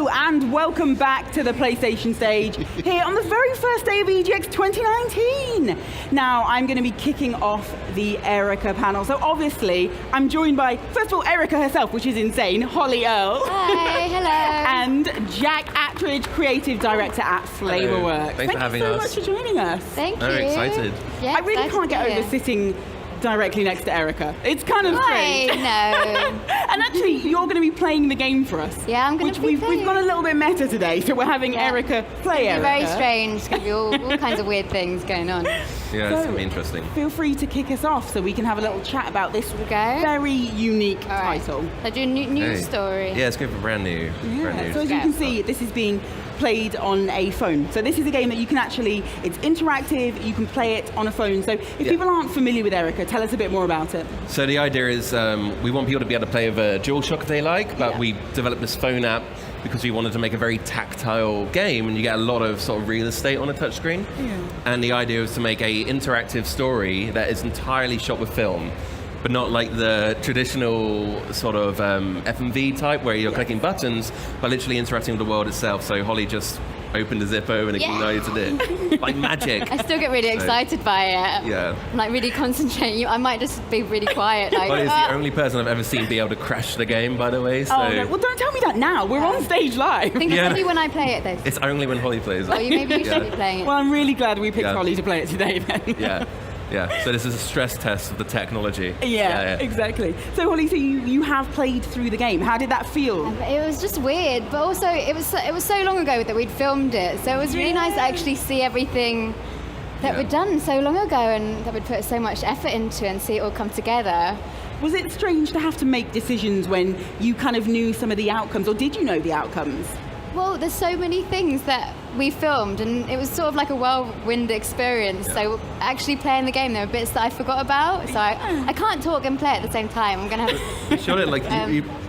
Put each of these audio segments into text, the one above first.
Hello and welcome back to the PlayStation stage here on the very first day of EGX 2019. Now I'm going to be kicking off the Erica panel. So obviously I'm joined by, first of all, Erica herself, which is insane, Holly Earl. Hi, hello. And Jack Attridge, creative director at Flavorworks. Thanks for having us. Thank you so much for joining us. Thank you. Very excited. Yeah, I really can't get over sitting directly next to Erica. It's kind of strange. I know. And actually, you're going to be playing the game for us. Yeah, I'm going to be We've gone a little bit meta today, so we're having Erica play Erica. Very strange. It's going to be all kinds of weird things going on. Yeah, it's going to be interesting. Feel free to kick us off so we can have a little chat about this very unique title. So do a new story. Yeah, it's good for brand new. So as you can see, this is being played on a phone. So this is a game that you can actually, it's interactive, you can play it on a phone. So if people aren't familiar with Erica, tell us a bit more about it. So the idea is we want people to be able to play with a DualShock if they like, but we developed this phone app because we wanted to make a very tactile game, and you get a lot of sort of real estate on a touchscreen. And the idea was to make a interactive story that is entirely shot with film, but not like the traditional sort of FMV type where you're clicking buttons, but literally interacting with the world itself. So Holly just opened a Zippo and ignited it like magic. I still get really excited by it. Yeah. I'm like really concentrating. I might just be really quiet. Like, Holly's the only person I've ever seen be able to crash the game, by the way. So. Oh, no. Well, don't tell me that now. We're on stage live. I think it's only when I play it, though. It's only when Holly plays it. Well, maybe you should be playing it. Well, I'm really glad we picked Holly to play it today, then. Yeah, so this is a stress test of the technology. Yeah, exactly. So Holly, so you have played through the game. How did that feel? It was just weird, but also it was so long ago that we'd filmed it, so it was really nice to actually see everything that we'd done so long ago and that we'd put so much effort into and see it all come together. Was it strange to have to make decisions when you kind of knew some of the outcomes, or did you know the outcomes? Well, there's so many things that we filmed, and it was sort of like a whirlwind experience. So actually playing the game, there were bits that I forgot about. So I can't talk and play at the same time. I'm gonna have. We shot it like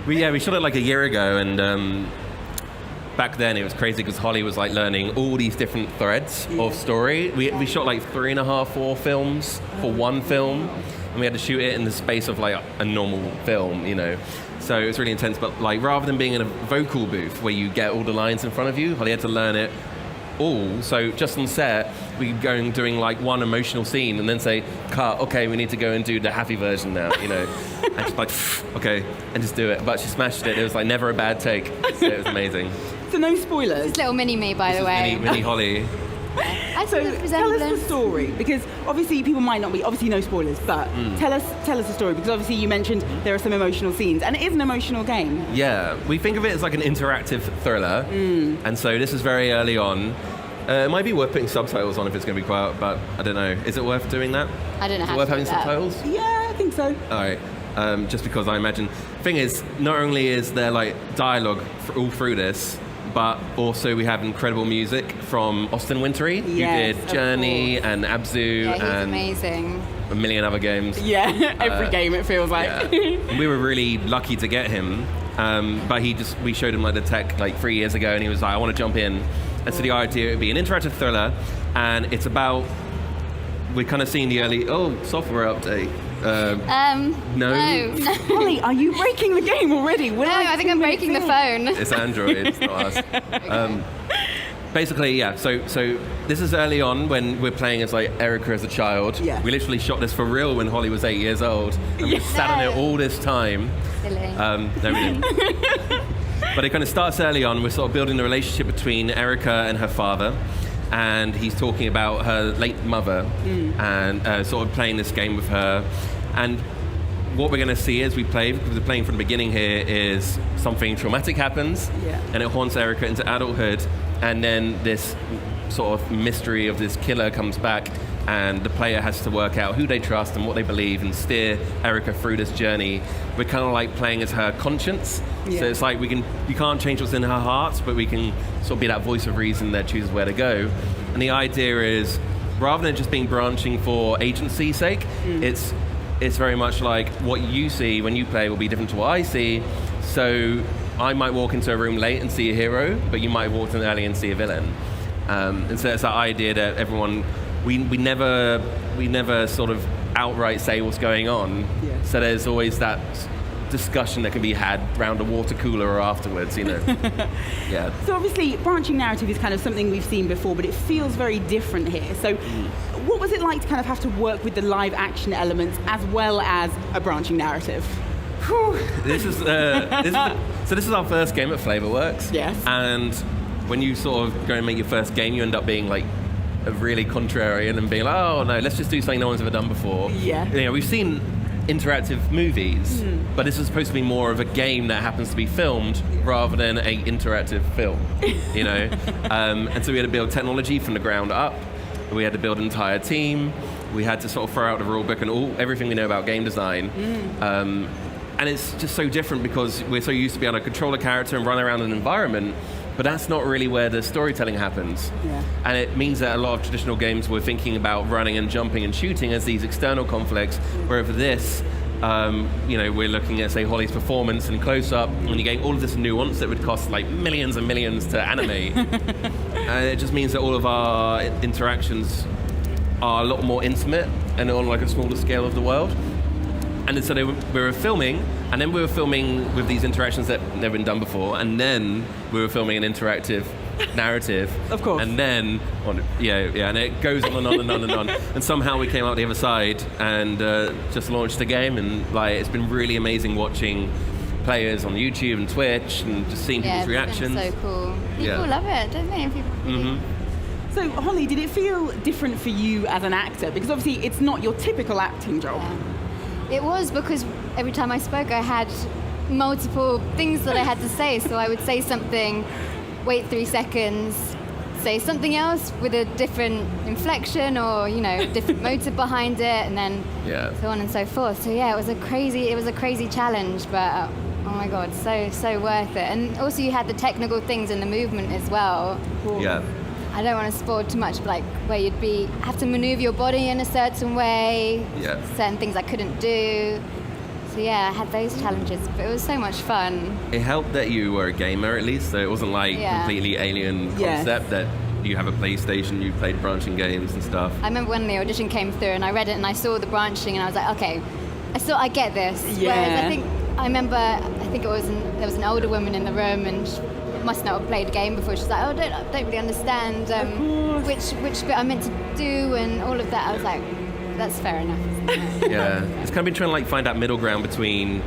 we shot it like a year ago, and back then it was crazy because Holly was like learning all these different threads of story. We shot like 3.5, 4 films for one film, and we had to shoot it in the space of like a normal film, you know. So it was really intense, but like rather than being in a vocal booth where you get all the lines in front of you, Holly had to learn it all. So just on set, we could go and doing like one emotional scene and then say, cut, okay, we need to go and do the happy version now, you know. And she's like, okay, and just do it. But she smashed it. It was like never a bad take. So it was amazing. So no spoilers. This is little mini me, by the way. Mini Holly. So tell us the story, because obviously people might not be, obviously no spoilers, but tell us the story, because obviously you mentioned there are some emotional scenes, and it is an emotional game. Yeah, we think of it as like an interactive thriller, and so this is very early on. It might be worth putting subtitles on if it's going to be quiet, but I don't know. Is it worth doing that? I don't know. Is it worth having subtitles? Yeah, I think so. All right. Just because I imagine, thing is, not only is there like dialogue all through this, but also we have incredible music from Austin Wintory, who did Journey and Abzu and amazing. A million other games. Yeah, every game it feels like. Yeah. We were really lucky to get him, but we showed him like the tech like 3 years ago, and he was like, I want to jump in. And so the idea would be an interactive thriller, and it's about, we're kind of seeing the early, software update. No. Holly, are you breaking the game already? No, I think I'm breaking the phone. It's Android, it's not us. Basically, so this is early on when we're playing as like Erica as a child. Yeah. We literally shot this for real when Holly was 8 years old, and we sat on it all this time. Silly. No, we didn't. But it kind of starts early on. We're sort of building the relationship between Erica and her father, and he's talking about her late mother and sort of playing this game with her. And what we're going to see as we play, because we're playing from the beginning here, is something traumatic happens, and it haunts Erica into adulthood, and then this sort of mystery of this killer comes back, and the player has to work out who they trust and what they believe and steer Erica through this journey. We're kind of like playing as her conscience. So it's like you can't change what's in her heart, but we can sort of be that voice of reason that chooses where to go. And the idea is, rather than just being branching for agency's sake, it's very much like what you see when you play will be different to what I see. So I might walk into a room late and see a hero, but you might walk in early and see a villain. And so it's that idea that everyone, we never sort of outright say what's going on. So there's always that discussion that can be had around a water cooler or afterwards, you know. Yeah. So obviously, branching narrative is kind of something we've seen before, but it feels very different here. So what was it like to kind of have to work with the live action elements as well as a branching narrative? This is our first game at Flavorworks. Yes. And when you sort of go and make your first game, you end up being like a really contrarian and being like, oh no, let's just do something no one's ever done before. Yeah. You know, we've seen interactive movies, but this is supposed to be more of a game that happens to be filmed rather than a interactive film. You know, and so we had to build technology from the ground up. We had to build an entire team. We had to sort of throw out the rule book and everything we know about game design. And it's just so different because we're so used to be able to control a character and run around an environment, but that's not really where the storytelling happens. Yeah. And it means that a lot of traditional games were thinking about running and jumping and shooting as these external conflicts, where for this, you know, we're looking at, say, Holly's performance and close-up, and you're getting all of this nuance that would cost like millions and millions to animate. And it just means that all of our interactions are a lot more intimate and on like a smaller scale of the world. And so we were filming, and then we were filming with these interactions that had never been done before, and then we were filming an interactive narrative. Of course. And then, and it goes on and on and on and on. And somehow we came out the other side and just launched the game, and like it's been really amazing watching players on YouTube and Twitch and just seeing people's reactions. It's been so cool. People love it, don't they? People really... So, Holly, did it feel different for you as an actor? Because obviously it's not your typical acting job. Yeah. It was, because every time I spoke, I had multiple things that I had to say. So I would say something, wait 3 seconds, say something else with a different inflection or, you know, different motive behind it, and then so on and so forth. So yeah, it was a crazy challenge, but oh my God, so worth it. And also you had the technical things in the movement as well. Yeah. I don't want to spoil too much, but like where you'd have to maneuver your body in a certain way, certain things I couldn't do. So yeah, I had those challenges, but it was so much fun. It helped that you were a gamer at least, so it wasn't like completely alien concept that you have a PlayStation, you played branching games and stuff. I remember when the audition came through and I read it and I saw the branching and I was like, okay, I get this. Yeah. Whereas I think there was an older woman in the room and she must not have played a game before. She's like, oh, I don't really understand which bit I'm meant to do and all of that. I was like, that's fair enough. Yeah, it's kind of been trying to like find that middle ground between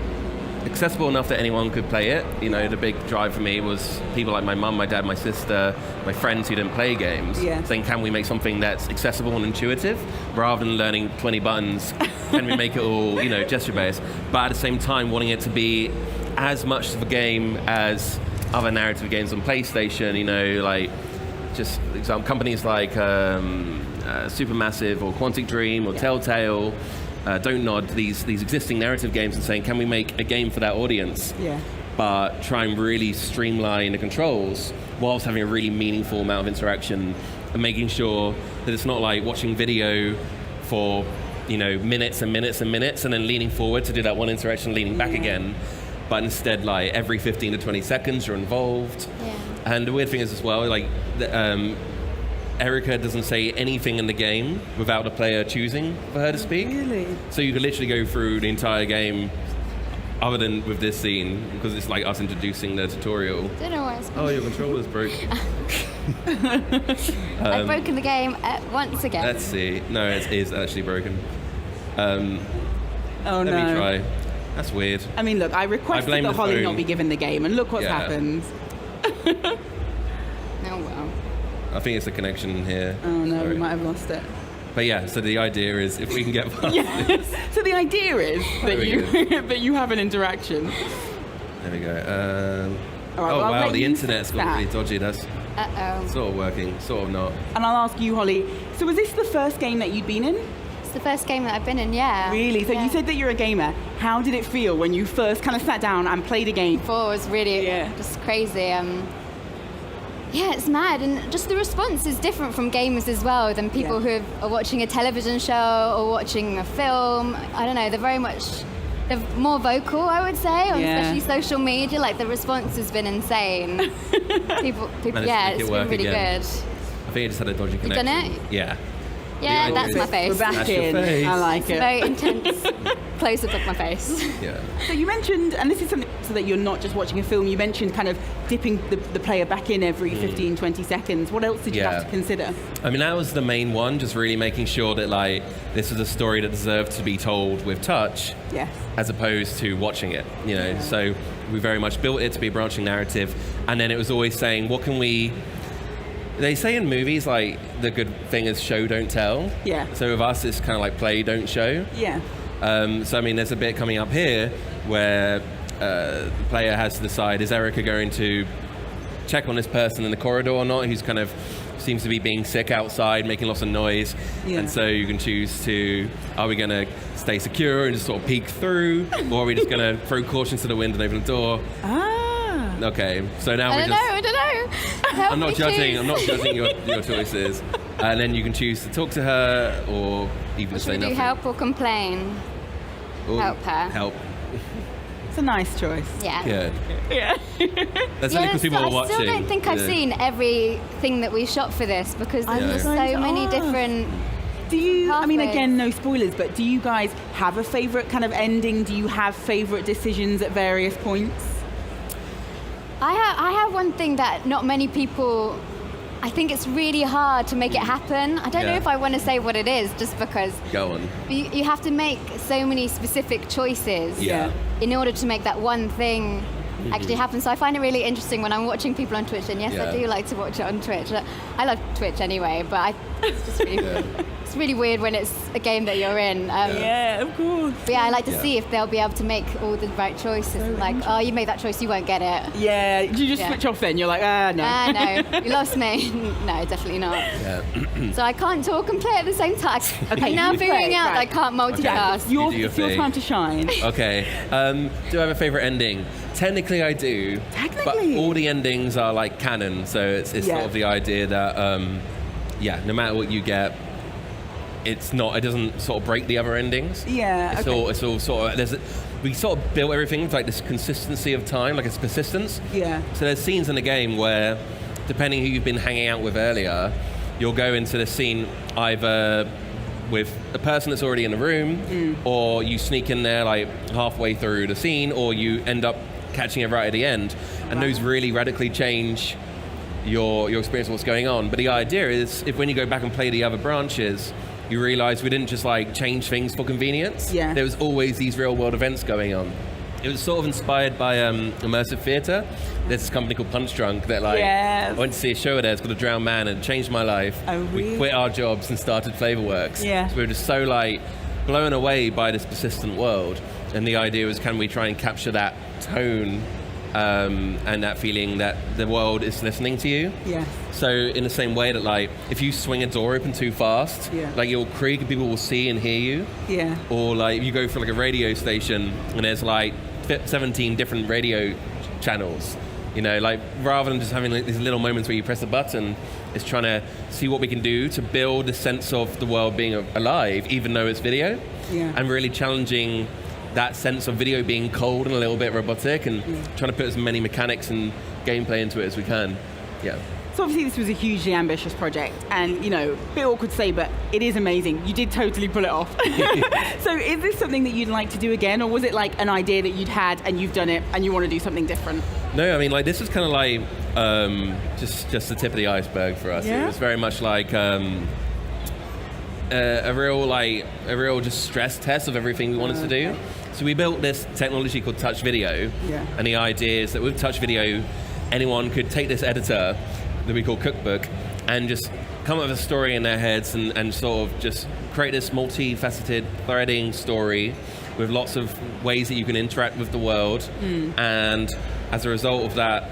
accessible enough that anyone could play it. You know, the big drive for me was people like my mum, my dad, my sister, my friends who didn't play games, saying, can we make something that's accessible and intuitive rather than learning 20 buttons? Can we make it all, you know, gesture-based? But at the same time, wanting it to be as much of a game as other narrative games on PlayStation, you know, like just companies like Supermassive or Quantic Dream or Telltale, Don't Nod, these existing narrative games, and saying, can we make a game for that audience? Yeah. But try and really streamline the controls whilst having a really meaningful amount of interaction and making sure that it's not like watching video for, you know, minutes and minutes and minutes and then leaning forward to do that one interaction, leaning back again. But instead, like every 15 to 20 seconds, you're involved. Yeah. And the weird thing is as well, like Erica doesn't say anything in the game without the player choosing for her to speak. Really? So you could literally go through the entire game, other than with this scene, because it's like us introducing the tutorial. Don't know why it's oh, your controller's broke. I've broken the game once again. Let's see. No, it is actually broken. Oh no. Let me try. That's weird. I mean, look, I requested that Holly not be given the game, and look what's happened. Oh, well. I think it's a connection here. Oh, no, we might have lost it. But yeah, so the idea is if we can get past this. So the idea is that you have an interaction. There we go. All right, oh, wow, the internet's got really dodgy. That's Uh-oh. sort of working, sort of not. And I'll ask you, Holly, so was this the first game that you'd been in? It's the first game that I've been in, yeah. Really? So you said that you're a gamer. How did it feel when you first kind of sat down and played a game? Before it was really just crazy. Yeah, it's mad, and just the response is different from gamers as well than people who are watching a television show or watching a film. I don't know, they're more vocal, I would say, on especially social media. Like, the response has been insane. people it's been really good. I think I just had a dodgy connection. You done it? Yeah. Yeah, that's my face. We're back That's your in. face. I like It's it. a very intense close-up of my face. Yeah. So you mentioned, and this is something so that you're not just watching a film, you mentioned kind of dipping the player back in every 15, 20 seconds. What else did you have to consider? I mean, that was the main one, just really making sure that like this was a story that deserved to be told with touch, Yes. as opposed to watching it, you know. Yeah. So we very much built it to be a branching narrative, and then it was always saying, what can we... They say in movies, like, the good thing is show, don't tell. Yeah. So with us, it's kind of like play, don't show. Yeah. So, I mean, there's a bit coming up here where the player has to decide, is Erica going to check on this person in the corridor or not, who's kind of seems to be being sick outside, making lots of noise. Yeah. And so you can choose to, are we going to stay secure and just sort of peek through, or are we just going to throw caution to the wind and open the door? Ah. Okay, so now I we're don't just... know. Help I'm not me judging. choose. I'm not judging your choices. And then you can choose to talk to her, or even Should say we do nothing. help or complain? Or help her? Help. It's a nice choice. Yeah. Yeah. Yeah. That's Yeah, only because people are I watching. still don't think I've Yeah. seen everything that we shot for this because I there's was just going so to many ask. different. Do you, I mean, Pathways. again, no spoilers, but do you guys have a favourite kind of ending? Do you have favourite decisions at various points? I have one thing that not many people. I think it's really hard to make it happen. I don't know Yeah. if I want to say what it is, just because Go on. you have to make so many specific choices Yeah. in order to make that one thing actually happen. So I find it really interesting when I'm watching people on Twitch, and yes, Yeah. I do like to watch it on Twitch. I love Twitch anyway, but it's just really, it's really weird when it's a game that you're in. Yeah, of course. But yeah, I like to Yeah. see if they'll be able to make all the right choices. Like, oh, you made that choice, you won't get it. Yeah, you just Yeah. switch off then. You're like, no. No, you lost me. No, definitely not. Yeah. So I can't talk and play at the same time. Okay, Now I'm you figuring play, out right. I can't multitask. You do your It's your thing. time to shine. Okay. Do I have a favorite ending? Technically, I do. Technically? But all the endings are like canon, so it's Yeah. sort of the idea that, no matter what you get, it doesn't sort of break the other endings. Yeah, It's okay. all sort of, we sort of built everything with like this consistency of time, like it's persistence. Yeah. So there's scenes in the game where, depending who you've been hanging out with earlier, you'll go into the scene either with a person that's already in the room, or you sneak in there like halfway through the scene, or you end up catching it right at the end. And those really radically change your experience of what's going on. But the idea is, if when you go back and play the other branches, you realize we didn't just like change things for convenience. Yeah. There was always these real world events going on. It was sort of inspired by immersive theatre. There's this company called Punch Drunk that like Yes. I went to see a show there. It's called A Drowned Man, and it changed my life. Oh, really? We quit our jobs and started Flavorworks. Yeah. So we were just so like blown away by this persistent world, and the idea was, can we try and capture that tone and that feeling that the world is listening to you? Yeah. So in the same way that like if you swing a door open too fast, Yeah. like you'll creak and people will see and hear you. Yeah. Or like if you go for like a radio station and there's like 17 different radio channels, you know, like rather than just having like these little moments where you press a button, it's trying to see what we can do to build a sense of the world being alive, even though it's video. Yeah. And really challenging that sense of video being cold and a little bit robotic, and trying to put as many mechanics and gameplay into it as we can. Yeah. So obviously this was a hugely ambitious project, and you know, a bit awkward to say, but it is amazing. You did totally pull it off. So is this something that you'd like to do again, or was it like an idea that you'd had and you've done it and you want to do something different? No, I mean, like this is kind of like just the tip of the iceberg for us. Yeah? It was very much like a real just stress test of everything we wanted to do. So we built this technology called Touch Video, Yeah. and the idea is that with Touch Video, anyone could take this editor that we call Cookbook and just come up with a story in their heads and sort of just create this multifaceted threading story with lots of ways that you can interact with the world. And as a result of that,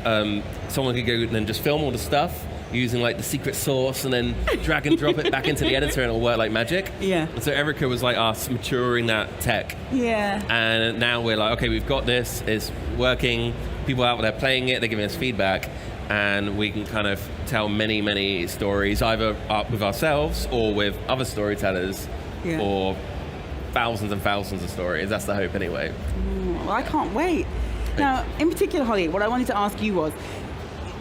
someone could go and then just film all the stuff using like the secret sauce and then drag and drop it back into the editor and it'll work like magic. Yeah. And so Erica was like us maturing that tech. Yeah. And now we're like, okay, we've got this, it's working, people out there playing it, they're giving us feedback, and we can kind of tell many, many stories, either up with ourselves or with other storytellers, Yeah. or thousands and thousands of stories. That's the hope anyway. Well, I can't wait. Now, in particular, Holly, what I wanted to ask you was,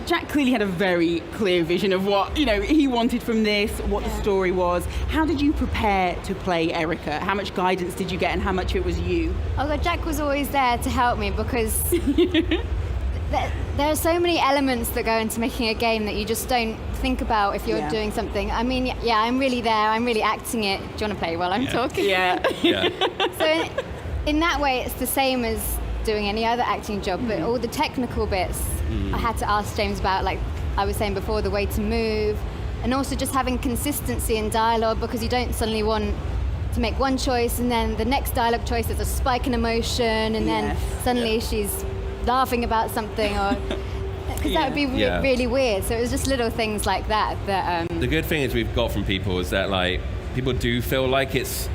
Jack clearly had a very clear vision of what, he wanted from this, what the story was. How did you prepare to play Erica? How much guidance did you get and how much of it was you? Oh God, Jack was always there to help me because there are so many elements that go into making a game that you just don't think about if you're doing something. I mean, yeah, I'm really there, I'm really acting it. Do you want to play while I'm talking? Yeah. So in that way, it's the same as doing any other acting job, but all the technical bits, I had to ask James about, like I was saying before, the way to move, and also just having consistency in dialogue, because you don't suddenly want to make one choice and then the next dialogue choice there's a spike in emotion and then suddenly she's laughing about something, or because that would be really weird. So it was just little things like that. The good thing is we've got from people is that like people do feel like it's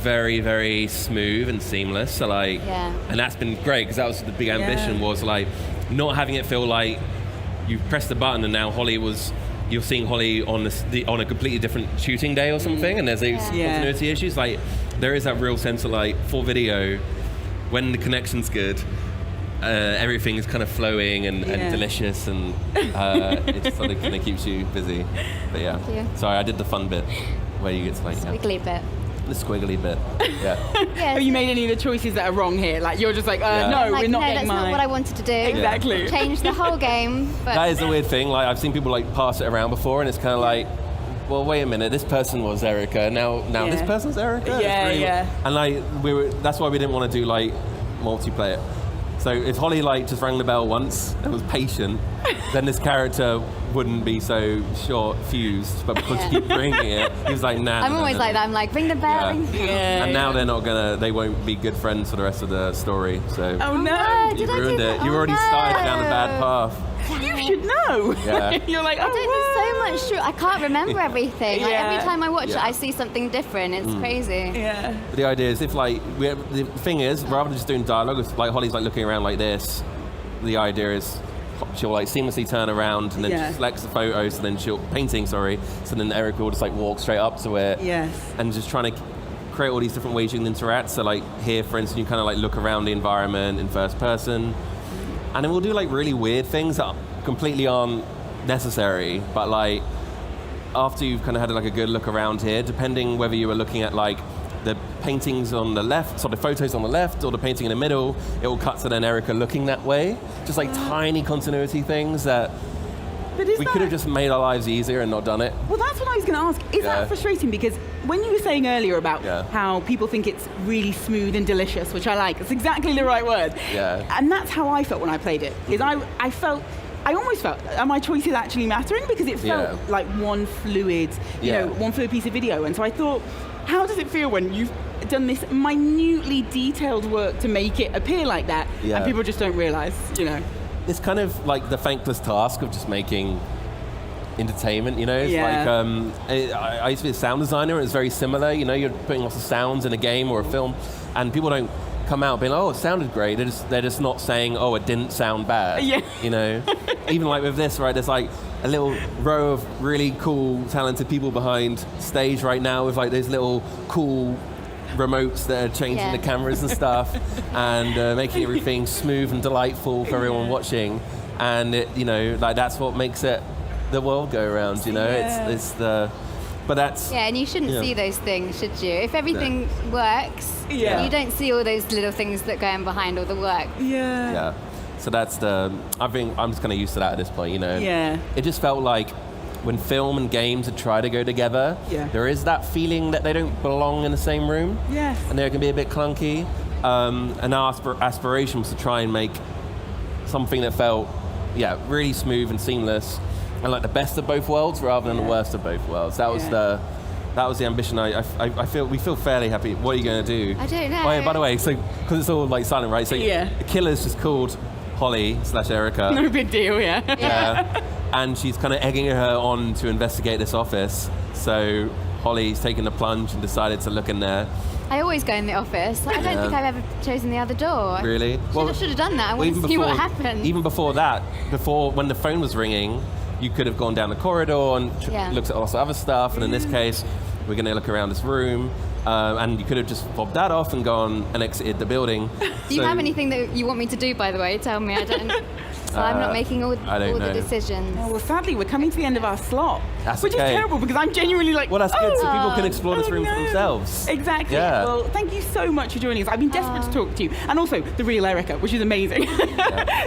very, very smooth and seamless. So like, and that's been great because that was the big ambition was like not having it feel like you pressed the button and now you're seeing Holly on on a completely different shooting day or something, and there's these continuity issues. Like there is that real sense of like for video, when the connection's good, everything is kind of flowing and delicious, and it sort of kind of keeps you busy. But sorry, I did the fun bit where you get to like squiggly bit. The squiggly bit. Have you made any of the choices that are wrong here? Like you're just like, no, we're not getting that's mine. not what I wanted to do. Exactly. Change the whole game. But that is a weird thing. Like I've seen people like pass it around before, and it's kind of like, well, wait a minute, this person was Erica. Now this person's Erica. And like that's why we didn't want to do like multiplayer. So if Holly like just rang the bell once and was patient, then this character wouldn't be so short fused. But because you keep bringing it, he was like, nah. I'm always like that. I'm like, ring the bell. And now they won't be good friends for the rest of the story. So oh no, you ruined it. You already started down a bad path. You should know. You're like, I don't know so much. I can't remember everything. Like every time I watch it, I see something different. It's crazy. But the idea is, if like the thing is, rather than just doing dialogue, if like Holly's like looking around like this, the idea is she'll like seamlessly turn around and then she selects the photos, and then she'll so then Erica will just like walk straight up to it. And just trying to create all these different ways you can interact. So like here, for instance, you kind of like look around the environment in first person. And then we'll do like really weird things that completely aren't necessary, but like after you've kind of had like a good look around here, depending whether you were looking at like the paintings on the left, so the photos on the left, or the painting in the middle, it will cut to then Erica looking that way. Just like tiny continuity things that we could have just made our lives easier and not done it. Well, that's what I was going to ask. Is that frustrating? Because when you were saying earlier about how people think it's really smooth and delicious, which I like, it's exactly the right word. And that's how I felt when I played it. Is I almost felt, are my choices actually mattering? Because it felt like one fluid, one fluid piece of video. And so I thought, how does it feel when you've done this minutely detailed work to make it appear like that, and people just don't realize, It's kind of like the thankless task of just making entertainment, It's like, I used to be a sound designer, and it's very similar, you're putting lots of sounds in a game or a film, and people don't come out being like, oh, it sounded great. They're just not saying, oh, it didn't sound bad. Even like with this, right, there's like a little row of really cool, talented people behind stage right now with like those little cool remotes that are changing the cameras and stuff, and making everything smooth and delightful for everyone watching. And it, like that's what makes it the world go around. It's the. But that's and you shouldn't see those things, should you? If everything works, you don't see all those little things that go in behind all the work. So that's I think I'm just kind of used to that at this point, It just felt like when film and games try to go together, there is that feeling that they don't belong in the same room. And they can be a bit clunky. And our aspiration was to try and make something that felt, really smooth and seamless, and like the best of both worlds rather than the worst of both worlds. That was the ambition. I feel we feel fairly happy. What are you going to do? I don't know. Oh, yeah, by the way, so because it's all like silent, right? So the killer's just called Holly/Erica. No big deal, And she's kind of egging her on to investigate this office. So Holly's taken the plunge and decided to look in there. I always go in the office. I don't think I've ever chosen the other door. Really? Should have done that. I wanted to see what happened. Even before that, when the phone was ringing, you could have gone down the corridor and looked at lots of other stuff. And in this case, we're going to look around this room. And you could have just fobbed that off and gone and exited the building. Do you have anything that you want me to do, by the way? Tell me. I don't. So I'm not making all don't the know. decisions. Oh, well, sadly, we're coming to the end of our slot. That's which okay. is terrible because I'm genuinely like, Well, that's good, so oh, people can explore this room for no. themselves. Exactly. Yeah. Well, thank you so much for joining us. I've been desperate to talk to you. And also, the real Erica, which is amazing.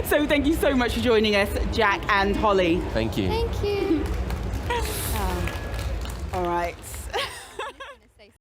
So thank you so much for joining us, Jack and Holly. Thank you. Thank you. All right.